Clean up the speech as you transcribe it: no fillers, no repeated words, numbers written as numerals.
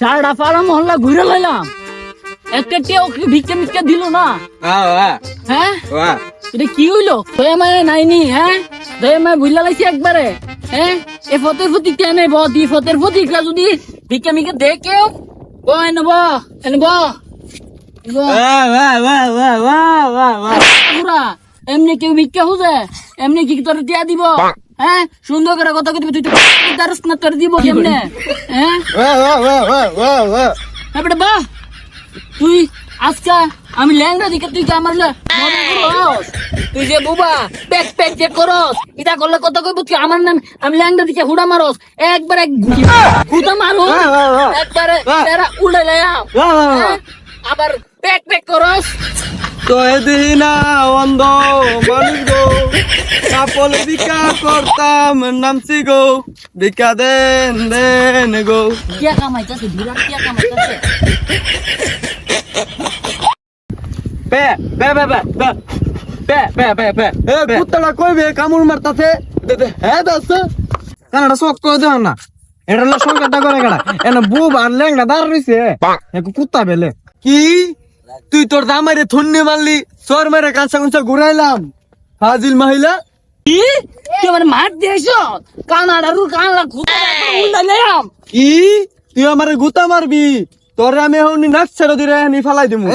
সারা পাড়া মহল্লা ঘুরে লাইলাম, একটা টেও ভিক্ষা মিক্ষা দিল না। হ্যাঁ এটা কি হইলো? দয়া মায়া নাইনি, হ্যাঁ দয়া মায়া ভুইলা লাইছি একবারে। হ্যাঁ এ ফতের প্রতি কেনে দি ফতের প্রতি যদি ভিক্ষা মিক্ষা দেখে নেব নেব এমনি কেউ ভিক্ষা খুঁজে, এমনি কি তোর দিয়া দিব? হ্যাঁ সুন্দর করে কথা কইতে তুই তো দারুস না তোর দিব কেমনে? হ্যাঁ বেটা বাহ, তুই আজকা আমি ল্যাংড়া দিকে তুই যে আমার তুই যে বুবা প্যাক প্যাক যে করস, এটা করলে কত কইব তুই আমার নাম আমি ল্যাংড়া দিকে হুড়া মারস, একবার এক হুড়া মারো একবারে তেরা উড়ে লাম, আবার প্যাক প্যাক করস। তো এদিন না অন্ধ মানুষ গো, কাপড় ভিক্ষা করতাম নামছি গো, ভিক্ষা দেন দেন গো। কিয়া কামাইতাছে বিরাট কিয়া কামাইতাছে। পে পে পে পে পে পে পে পে এ কুত্তাটা কইবে কামড় মারতাছে। হ্যাঁ দাস কানাডা শক করে দেও না, এটা হলো সংকটটা করে কাটা এনে বুব আর লেংড়া দাঁড় রইছে এক কুত্তা বেলে। কি তুই তোর দামারে থন্নি মারলি, সর মেরে কাঁচা কুঁচা ঘুরাইলাম ফাজিল মহিলা। কি তুই আমার মার দিয়েছ? কানাডারু কানলা খুঁজে উড়াইলাম। কি তুই আমারে গুতা মারবি? তোরে আমি এখন নাক ছেড়ে দিরে নি ফালাই দিমু।